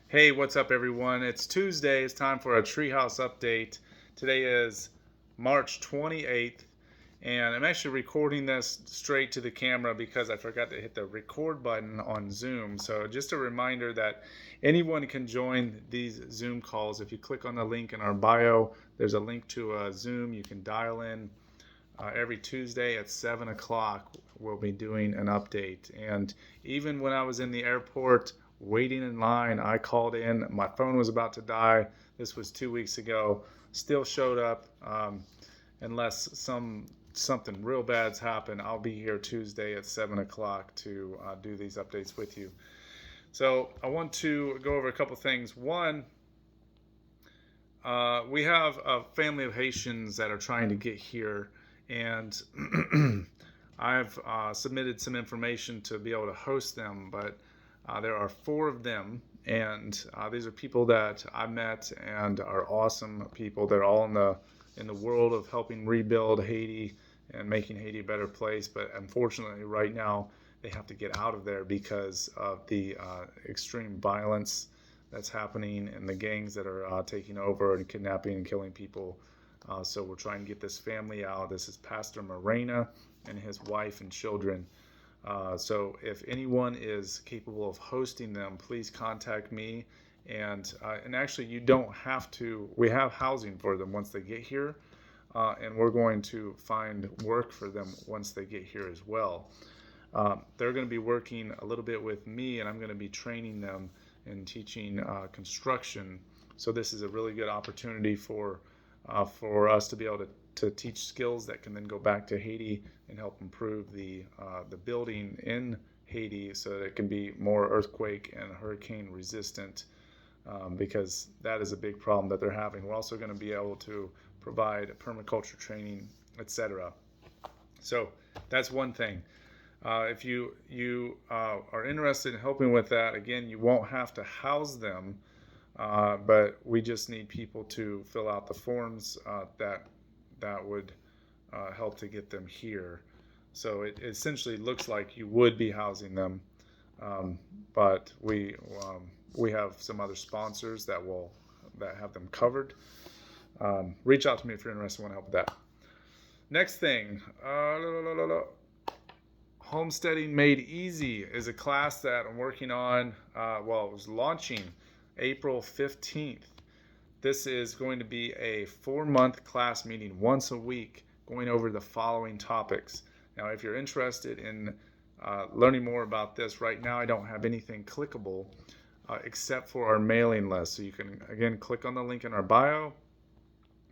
Hey, what's up, everyone? It's Tuesday. It's time for a treehouse update. Today is March 28th, and I'm actually recording this straight to the camera because I forgot to hit the record button on Zoom. So, just a reminder that anyone can join these Zoom calls. If you click on the link in our bio, there's a link to a Zoom. You can dial in every Tuesday at 7 o'clock. We'll be doing an update. And even when I was in the airport waiting in line, I called in. My phone was about to die. This was 2 weeks ago. Still showed up. Unless something real bad's happened, I'll be here Tuesday at 7 o'clock to do these updates with you. So I want to go over a couple things. One, we have a family of Haitians that are trying to get here, and I've submitted some information to be able to host them, but there are four of them, and these are people that I met and are awesome people. They're all in the world of helping rebuild Haiti and making Haiti a better place, but unfortunately, right now they have to get out of there because of the extreme violence that's happening and the gangs that are taking over and kidnapping and killing people. So we're trying to get this family out. This is Pastor Morena and his wife and children. So if anyone is capable of hosting them, please contact me. And actually, you don't have to. We have housing for them once they get here, and we're going to find work for them once they get here as well. They're going to be working a little bit with me, and I'm going to be training them and teaching construction. So this is a really good opportunity for us to be able to teach skills that can then go back to Haiti and help improve the building in Haiti so that it can be more earthquake and hurricane resistant, because that is a big problem that they're having. We're also going to be able to provide permaculture training, etc. So that's one thing. If you are interested in helping with that, again, you won't have to house them, but we just need people to fill out the forms that would help to get them here. So it essentially looks like you would be housing them, but we have some other sponsors that have them covered. Reach out to me if you're interested and want to help with that. Next thing, Homesteading Made Easy is a class that I'm working on. It was launching April 15th. This is going to be a 4-month class meeting once a week, going over the following topics. Now, if you're interested in learning more about this, right now I don't have anything clickable except for our mailing list. So you can, again, click on the link in our bio,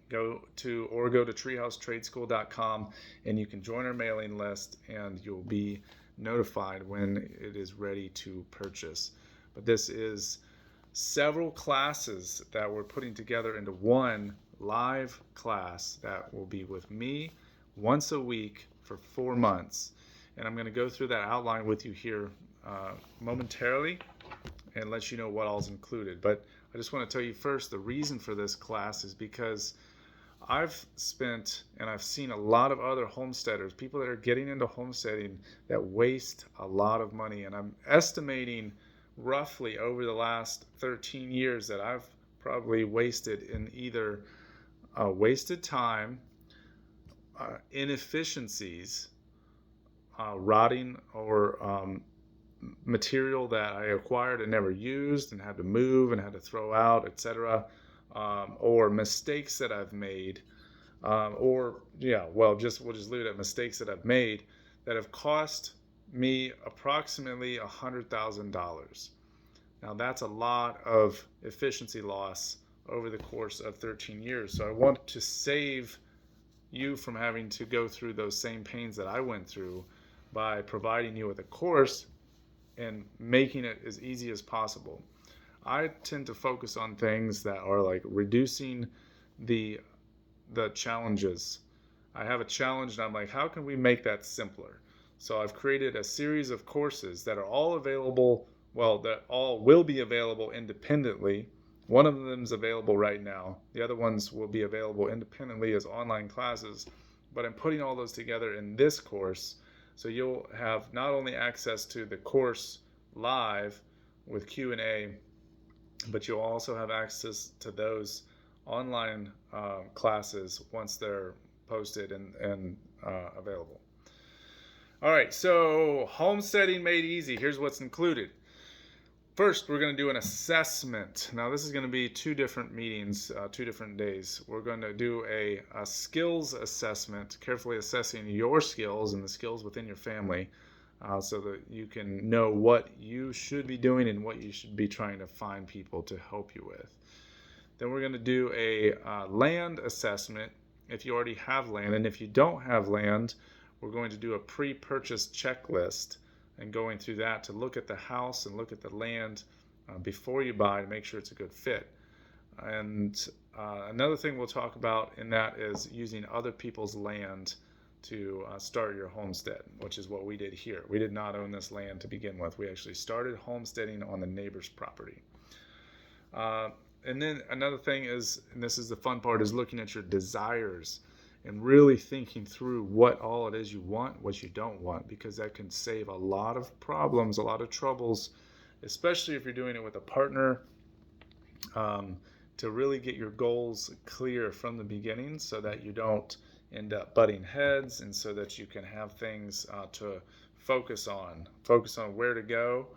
go to treehousetradeschool.com, and you can join our mailing list, and you'll be notified when it is ready to purchase. But this is several classes that we're putting together into one live class that will be with me once a week for 4 months. And I'm going to go through that outline with you here momentarily and let you know what all's included. But I just want to tell you first, the reason for this class is because I've spent and I've seen a lot of other homesteaders, people that are getting into homesteading, that waste a lot of money. And I'm estimating roughly over the last 13 years that I've probably wasted in either wasted time, inefficiencies, rotting, or material that I acquired and never used and had to move and had to throw out, etc., or mistakes that I've made, we'll just leave it at mistakes that I've made that have cost me approximately $100,000. Now that's a lot of efficiency loss over the course of 13 years. So I want to save you from having to go through those same pains that I went through by providing you with a course and making it as easy as possible. I tend to focus on things that are like reducing the challenges. I have a challenge and I'm like, how can we make that simpler? So I've created a series of courses that are all available, that all will be available independently. One of them is available right now. The other ones will be available independently as online classes, but I'm putting all those together in this course. So you'll have not only access to the course live with Q&A but you'll also have access to those online classes once they're posted and available. All right, so Homesteading Made Easy. Here's what's included. First, we're going to do an assessment. Now, this is going to be 2 different meetings, 2 different days. We're going to do a skills assessment, carefully assessing your skills and the skills within your family, so that you can know what you should be doing and what you should be trying to find people to help you with. Then we're going to do a land assessment if you already have land. And if you don't have land, we're going to do a pre-purchase checklist and going through that to look at the house and look at the land before you buy to make sure it's a good fit. And another thing we'll talk about in that is using other people's land to start your homestead, which is what we did here. We did not own this land to begin with. We actually started homesteading on the neighbor's property. And then another thing is, and this is the fun part, is looking at your desires and really thinking through what all it is you want, what you don't want, because that can save a lot of problems, a lot of troubles, especially if you're doing it with a partner, to really get your goals clear from the beginning so that you don't end up butting heads, and so that you can have things to focus on where to go,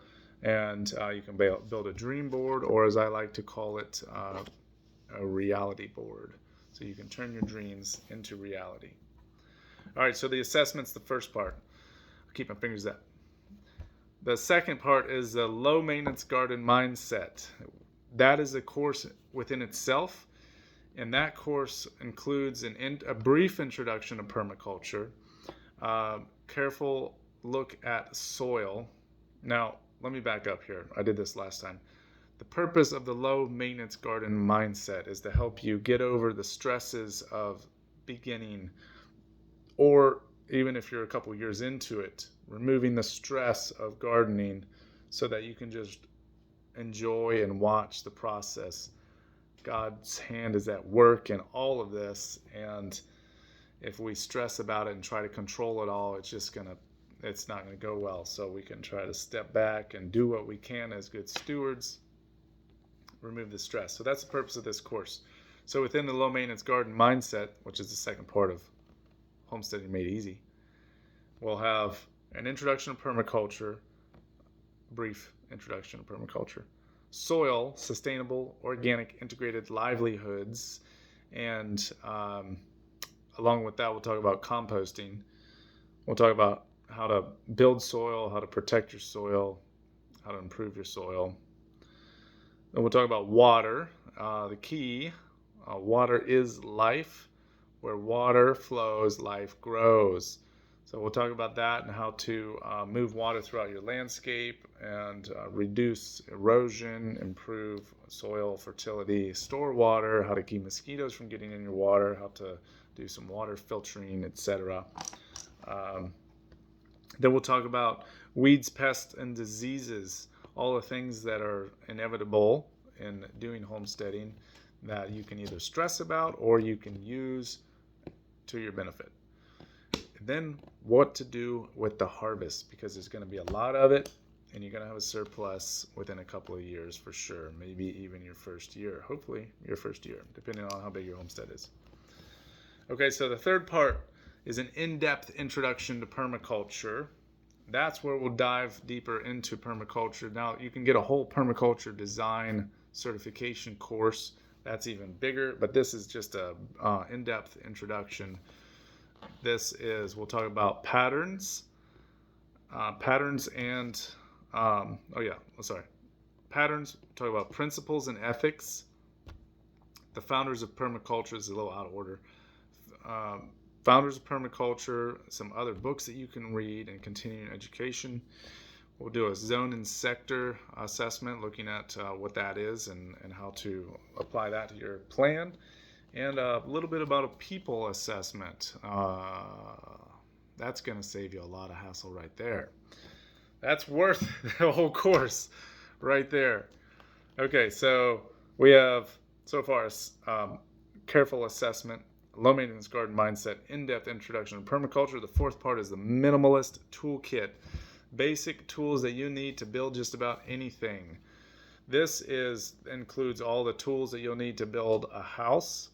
and you can build a dream board, or as I like to call it, a reality board. So you can turn your dreams into reality. All right, so the assessment's the first part. I'll keep my fingers up. The second part is the low maintenance garden mindset. That is a course within itself, and that course includes a brief introduction to permaculture, careful look at soil. Now, let me back up here. I did this last time. The purpose of the low maintenance garden mindset is to help you get over the stresses of beginning, or even if you're a couple years into it, removing the stress of gardening so that you can just enjoy and watch the process. God's hand is at work in all of this, and if we stress about it and try to control it all, it's not going to go well. So we can try to step back and do what we can as good stewards, remove the stress. So that's the purpose of this course. So within the low maintenance garden mindset, which is the second part of Homesteading Made Easy, we'll have an introduction to permaculture, brief introduction to permaculture, soil, sustainable, organic, integrated livelihoods, and along with that, we'll talk about composting. We'll talk about how to build soil, how to protect your soil, how to improve your soil. Then we'll talk about water. The key, water is life. Where water flows, life grows. So we'll talk about that and how to move water throughout your landscape and reduce erosion, improve soil fertility, store water, how to keep mosquitoes from getting in your water, how to do some water filtering, etc. Then we'll talk about weeds, pests, and diseases, all the things that are inevitable in doing homesteading that you can either stress about or you can use to your benefit. And then what to do with the harvest, because there's going to be a lot of it, and you're going to have a surplus within a couple of years for sure, maybe even your first year, hopefully your first year, depending on how big your homestead is. Okay, so the third part is an in-depth introduction to permaculture. That's where we'll dive deeper into permaculture. Now, you can get a whole permaculture design certification course. That's even bigger, but this is just a in-depth introduction. We'll talk about patterns and, patterns, talk about principles and ethics. The founders of permaculture is a little out of order. Founders of permaculture, some other books that you can read, and continuing education. We'll do a zone and sector assessment, looking at what that is and how to apply that to your plan. And a little bit about a people assessment. That's going to save you a lot of hassle right there. That's worth the whole course right there. Okay, so we have so far careful assessment, low maintenance garden mindset, in-depth introduction to permaculture. The fourth part is the minimalist toolkit. Basic tools that you need to build just about anything. This includes all the tools that you'll need to build a house.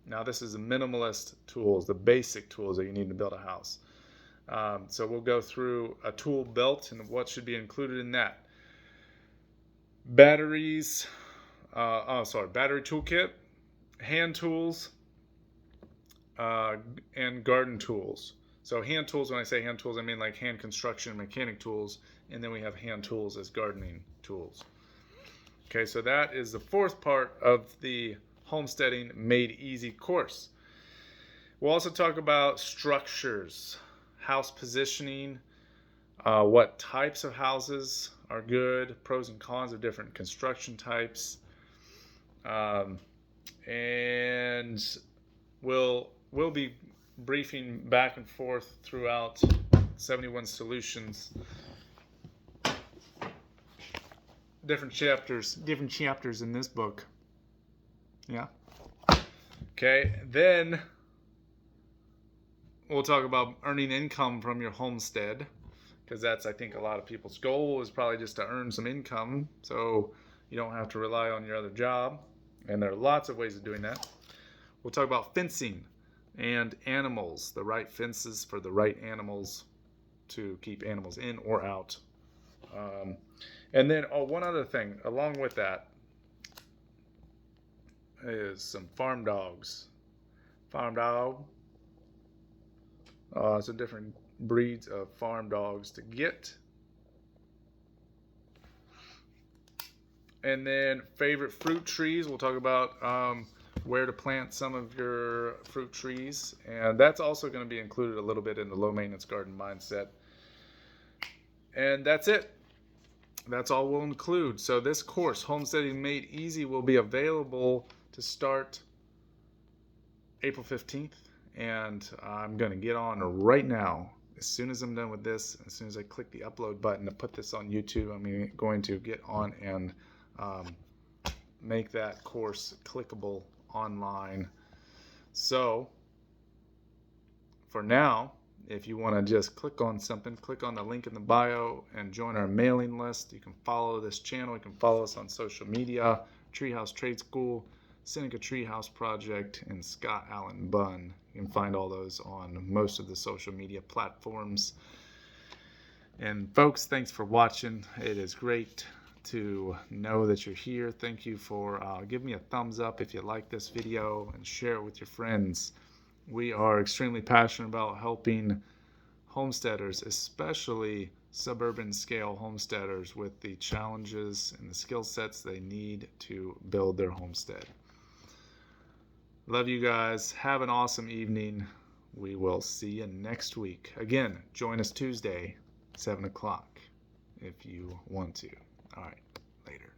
Now, this is the minimalist tools, the basic tools that you need to build a house. So we'll go through a tool belt and what should be included in that. Batteries, battery toolkit, hand tools, and garden tools. So hand tools, when I say hand tools, I mean like hand construction, mechanic tools, and then we have hand tools as gardening tools. Okay, so that is the fourth part of the Homesteading Made Easy course. We'll also talk about structures, house positioning, what types of houses are good, pros and cons of different construction types, and we'll be briefing back and forth throughout 71 Solutions, different chapters in this book. Yeah. Okay, then we'll talk about earning income from your homestead, because that's, I think, a lot of people's goal is probably just to earn some income so you don't have to rely on your other job. And there are lots of ways of doing that. We'll talk about fencing and animals, the right fences for the right animals to keep animals in or out. And then, one other thing along with that is some farm dogs. Farm dog. So different breeds of farm dogs to get. And then favorite fruit trees. We'll talk about where to plant some of your fruit trees. And that's also going to be included a little bit in the low maintenance garden mindset. And that's it. That's all we'll include. So this course, Homesteading Made Easy, will be available to start April 15th. And I'm going to get on right now. As soon as I'm done with this, as soon as I click the upload button to put this on YouTube, I'm going to get on and make that course clickable online. So for now, if you want to just click on something, click on the link in the bio and join our mailing list. You can follow this channel. You can follow us on social media, Treehouse Trade School, Seneca Treehouse Project, and Scott Allen Bunn. You can find all those on most of the social media platforms. And folks, thanks for watching. It is great to know that you're here. Thank you for giving me a thumbs up if you like this video and share it with your friends. We are extremely passionate about helping homesteaders, especially suburban scale homesteaders, with the challenges and the skill sets they need to build their homestead. Love you guys. Have an awesome evening. We will see you next week. Again, join us Tuesday, 7 o'clock, if you want to. All right, later.